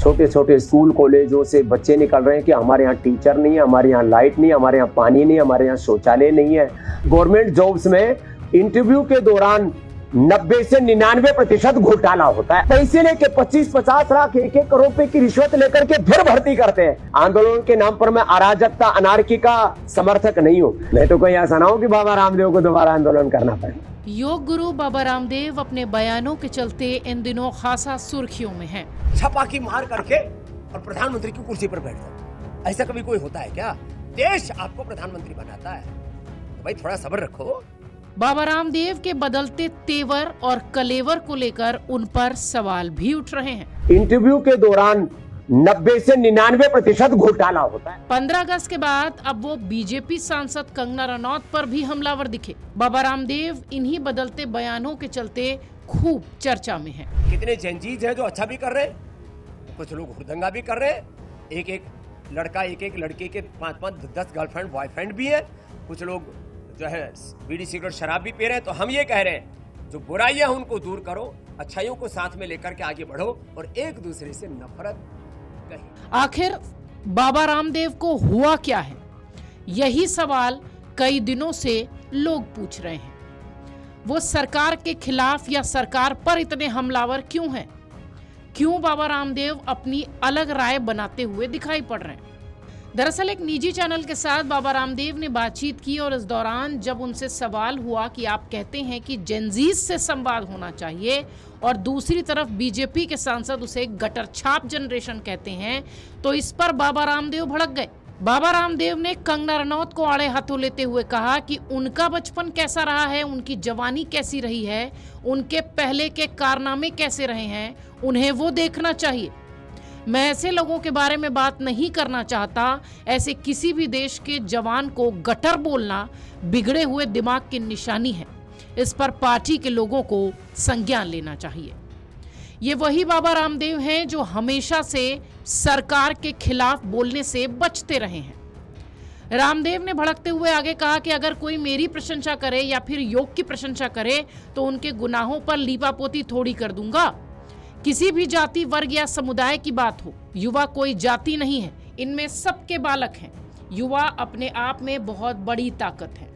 छोटे छोटे स्कूल कॉलेजों से बच्चे निकल रहे हैं कि हमारे यहाँ टीचर नहीं है, हमारे यहाँ लाइट नहीं, हमारे यहाँ पानी नहीं, हमारे यहाँ शौचालय नहीं है। गवर्नमेंट जॉब्स में इंटरव्यू के दौरान 90 से 99% घोटाला होता है। पैसे लेके 25-50 लाख 1-1 करोड़ रुपए की रिश्वत लेकर के फिर भर्ती करते हैं। आंदोलन के नाम पर मैं अराजकता अनार्की का समर्थक नहीं हूँ। मैं तो कोई ऐसा ना हो कि बाबा रामदेव को दोबारा आंदोलन करना पड़े। योग गुरु बाबा रामदेव अपने बयानों के चलते इन दिनों खासा सुर्खियों में हैं। छपाकी मार करके और प्रधानमंत्री की कुर्सी पर बैठ जाओ, ऐसा कभी कोई होता है क्या? देश आपको प्रधानमंत्री बनाता है तो भाई थोड़ा सब्र रखो। बाबा रामदेव के बदलते तेवर और कलेवर को लेकर उन पर सवाल भी उठ रहे हैं। इंटरव्यू के दौरान 90 से 99% घोटाला होता है। 15 अगस्त के बाद अब वो बीजेपी सांसद कंगना रनौत पर भी हमलावर दिखे। बाबा रामदेव इन्हीं बदलते बयानों के चलते खूब चर्चा में हैं। कितने जेनजीज हैं जो अच्छा भी कर रहे हैं, कुछ लोग हुड़दंगा भी कर रहे हैं। एक लड़का एक लड़के के 5-5-10 गर्लफ्रेंड बॉयफ्रेंड भी है। कुछ लोग जो है बीड़ी सिगरेट शराब भी पी रहे हैं। तो हम ये कह रहे हैं जो बुराइयां हैं उनको दूर करो, अच्छाइयों को साथ में लेकर के आगे बढ़ो और एक दूसरे से नफरत कहीं। आखिर बाबा रामदेव को हुआ क्या है, यही सवाल कई दिनों से लोग पूछ रहे हैं। वो सरकार के खिलाफ या सरकार पर इतने हमलावर क्यों हैं? क्यों बाबा रामदेव अपनी अलग राय बनाते हुए दिखाई पड़ रहे हैं? दरअसल एक निजी चैनल के साथ बाबा रामदेव ने बातचीत की और इस दौरान जब उनसे सवाल हुआ कि आप कहते हैं कि जेनजीज से संवाद होना चाहिए और दूसरी तरफ बीजेपी के सांसद उसे गटर छाप जनरेशन कहते हैं, तो इस पर बाबा रामदेव भड़क गए। बाबा रामदेव ने कंगना रनौत को आड़े हाथों लेते हुए कहा कि उनका बचपन कैसा रहा है, उनकी जवानी कैसी रही है, उनके पहले के कारनामे कैसे रहे हैं, उन्हें वो देखना चाहिए। मैं ऐसे लोगों के बारे में बात नहीं करना चाहता। ऐसे किसी भी देश के जवान को गटर बोलना बिगड़े हुए दिमाग की निशानी है। इस पर पार्टी के लोगों को संज्ञान लेना चाहिए। ये वही बाबा रामदेव हैं जो हमेशा से सरकार के खिलाफ बोलने से बचते रहे हैं। रामदेव ने भड़कते हुए आगे कहा कि अगर कोई मेरी प्रशंसा करे या फिर योग की प्रशंसा करे तो उनके गुनाहों पर लीपापोती थोड़ी कर दूंगा। किसी भी जाति वर्ग या समुदाय की बात हो, युवा कोई जाति नहीं है, इनमें सबके बालक हैं। युवा अपने आप में बहुत बड़ी ताकत है,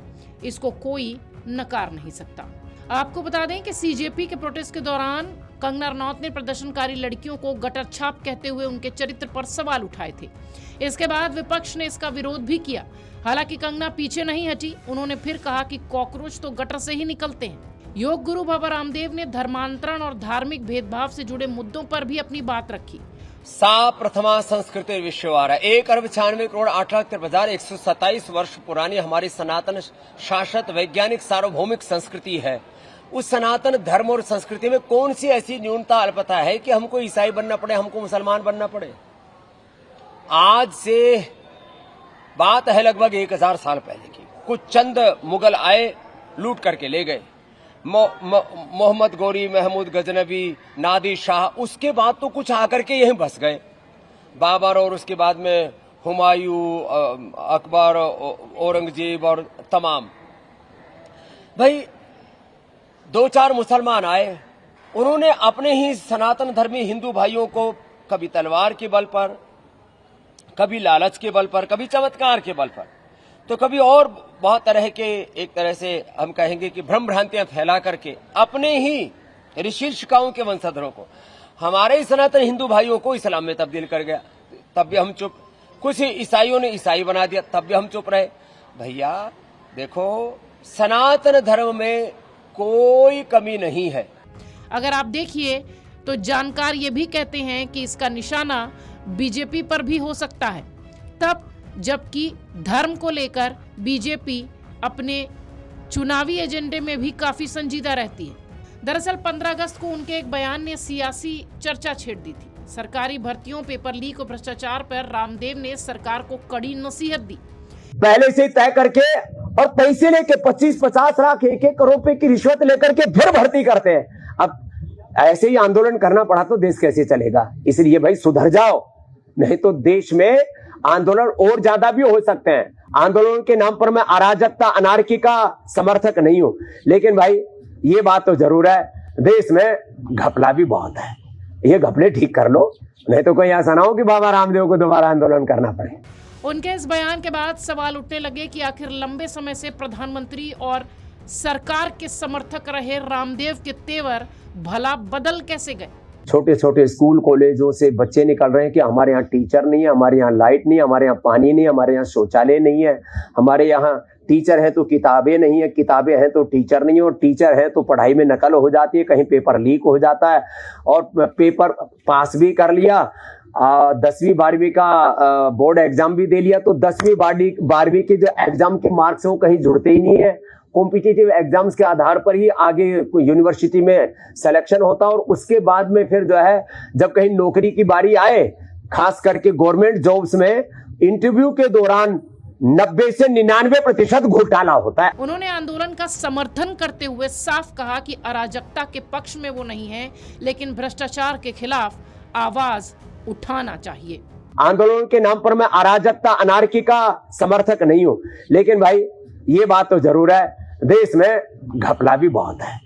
इसको कोई नकार नहीं सकता। आपको बता दें कि सीजेपी के प्रोटेस्ट के दौरान कंगना रनौत ने प्रदर्शनकारी लड़कियों को गटर छाप कहते हुए उनके चरित्र पर सवाल उठाए थे। इसके बाद विपक्ष ने इसका विरोध भी किया। हालांकि कंगना पीछे नहीं हटी, उन्होंने फिर कहा कि कॉकरोच तो गटर से ही निकलते हैं। योग गुरु बाबा रामदेव ने धर्मांतरण और धार्मिक भेदभाव से जुड़े मुद्दों पर भी अपनी बात रखी। सा प्रथमा संस्कृति विश्ववारा 1,96,08,127 वर्ष पुरानी हमारी सनातन शाश्वत वैज्ञानिक सार्वभौमिक संस्कृति है। उस सनातन धर्म और संस्कृति में कौन सी ऐसी न्यूनता अल्पता है कि हमको ईसाई बनना पड़े, हमको मुसलमान बनना पड़े? आज से बात है लगभग 1000 साल पहले की। कुछ चंद मुगल आए, लूट करके ले गए। मोहम्मद गौरी, महमूद गजनबी, नादिर शाह, उसके बाद तो कुछ आकर के यहीं बस गए। बाबर और उसके बाद में हुमायूं, अकबर, औरंगजेब और तमाम। भाई 2-4 मुसलमान आए, उन्होंने अपने ही सनातन धर्मी हिंदू भाइयों को कभी तलवार के बल पर, कभी लालच के बल पर, कभी चमत्कार के बल पर, तो कभी और बहुत तरह के, एक तरह से हम कहेंगे कि भ्रम भ्रांतियां फैला करके अपने ही ऋषि ऋषिकाओं के वंशधरों को, हमारे ही सनातन हिंदू भाइयों को इस्लाम में तब्दील कर गया। तब भी हम चुप। कुछ ईसाइयों ने ईसाई बना दिया, तब भी हम चुप रहे। भैया देखो, सनातन धर्म में कोई कमी नहीं है। अगर आप देखिए तो जानकार ये भी कहते हैं कि इसका निशाना बीजेपी पर भी हो सकता है, तब जबकि धर्म को लेकर बीजेपी अपने चुनावी एजेंडे में भी काफी संजीदा रहती है। दरअसल 15 अगस्त को उनके एक बयान ने सियासी चर्चा छेड़ दी थी। सरकारी भर्तियों, पेपर लीक और भ्रष्टाचार पर रामदेव ने सरकार को कड़ी नसीहत दी। पहले से तय करके और पैसे लेके 25-50 लाख 1-1 करोड़ रुपए की रिश्वत लेकर के फिर भर्ती करते हैं। अब ऐसे ही आंदोलन करना पड़ा तो देश कैसे चलेगा? इसलिए भाई सुधर जाओ, नहीं तो देश में आंदोलन और ज्यादा भी हो सकते हैं। आंदोलन के नाम पर मैं अराजकता अनार्की का समर्थक नहीं हूं, लेकिन भाई ये बात तो जरूर है, देश में घपला भी बहुत है। ये घपले ठीक कर लो, नहीं तो कोई ऐसा ना हो कि बाबा रामदेव को दोबारा आंदोलन करना पड़े। उनके इस बयान के बाद सवाल उठने लगे कि आखिर लंबे समय से प्रधानमंत्री और सरकार के समर्थक रहे रामदेव के तेवर भला बदल कैसे गए। छोटे छोटे स्कूल कॉलेजों से बच्चे निकल रहे हैं कि हमारे यहाँ टीचर नहीं है, हमारे यहाँ लाइट नहीं, हमारे यहाँ पानी नहीं, हमारे यहाँ शौचालय नहीं है, हमारे यहाँ टीचर है तो किताबें नहीं है, किताबें हैं तो टीचर नहीं है, और टीचर है तो पढ़ाई में नकल हो जाती है, कहीं पेपर लीक हो जाता है, और पेपर पास भी कर लिया, 10वीं 12वीं का बोर्ड एग्जाम भी दे लिया, तो 10वीं 12वीं के जो एग्जाम के मार्क्स हैं वो कहीं जुड़ते ही नहीं है। कॉम्पिटिटिव एग्जाम्स के आधार पर ही आगे यूनिवर्सिटी में सिलेक्शन होता है, और उसके बाद में फिर जो है जब कहीं नौकरी की बारी आए, खास करके गवर्नमेंट जॉब्स में इंटरव्यू के दौरान 90 से 99% घोटाला होता है। उन्होंने आंदोलन का समर्थन करते हुए साफ कहा कि अराजकता के पक्ष में वो नहीं है, लेकिन भ्रष्टाचार के खिलाफ आवाज उठाना चाहिए। आंदोलन के नाम पर मैं अराजकता अनार्की का समर्थक नहीं हूं, लेकिन भाई ये बात तो जरूर है, देश में घपला भी बहुत है,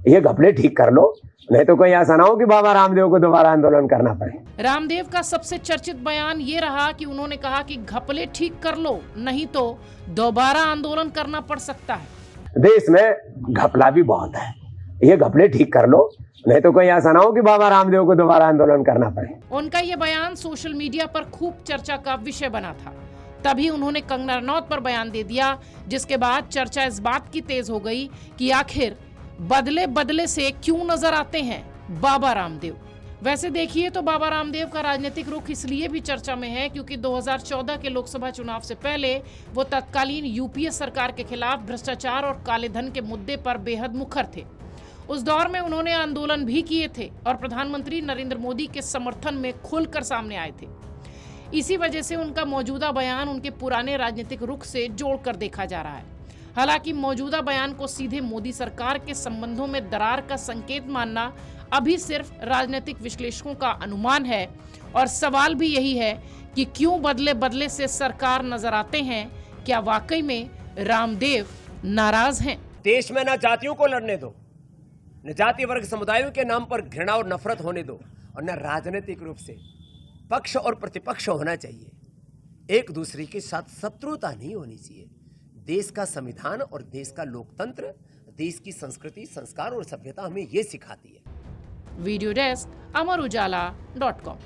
ये घपले ठीक कर लो, नहीं तो कोई ऐसा ना हो कि बाबा रामदेव को दोबारा आंदोलन करना पड़े। रामदेव का सबसे चर्चित बयान ये रहा कि उन्होंने कहा कि घपले ठीक कर लो, नहीं तो दोबारा आंदोलन करना पड़ सकता है। देश में घपला भी बहुत है, ये घपले ठीक कर लो, नहीं तो कोई ऐसा ना हो कि बाबा रामदेव को दोबारा आंदोलन करना पड़े। उनका ये बयान सोशल मीडिया पर खूब चर्चा का विषय बना था। तभी उन्होंने कंगना रनौत पर बयान दे दिया, जिसके बाद चर्चा इस बात की तेज हो गई कि आखिर बदले बदले से क्यों नजर आते हैं बाबा रामदेव। वैसे देखिए तो बाबा रामदेव का राजनीतिक रुख इसलिए भी चर्चा में है क्योंकि 2014 के लोकसभा चुनाव से पहले वो तत्कालीन यूपीए सरकार के खिलाफ भ्रष्टाचार और काले धन के मुद्दे पर बेहद मुखर थे। उस दौर में उन्होंने आंदोलन भी किए थे और प्रधानमंत्री नरेंद्र मोदी के समर्थन में खुलकर सामने आए थे। इसी वजह से उनका मौजूदा बयान उनके पुराने राजनीतिक रुख से जोड़कर देखा जा रहा है। हालांकि मौजूदा बयान को सीधे मोदी सरकार के संबंधों में दरार का संकेत मानना अभी सिर्फ राजनीतिक विश्लेषकों का अनुमान है, और सवाल भी यही है कि क्यों बदले बदले से सरकार नजर आते हैं। क्या वाकई में रामदेव नाराज हैं? देश में न जातियों को लड़ने दो, न जाति वर्ग समुदायों के नाम पर घृणा और नफरत होने दो, और न राजनीतिक रूप से पक्ष और प्रतिपक्ष होना चाहिए। एक दूसरे के साथ शत्रुता नहीं होनी चाहिए। देश का संविधान और देश का लोकतंत्र, देश की संस्कृति, संस्कार और सभ्यता हमें ये सिखाती है। Video desk amarujala.com।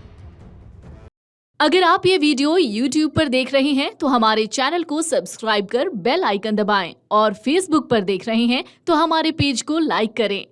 अगर आप ये वीडियो YouTube पर देख रहे हैं तो हमारे चैनल को सब्सक्राइब कर बेल आइकन दबाएं, और Facebook पर देख रहे हैं तो हमारे पेज को लाइक करें।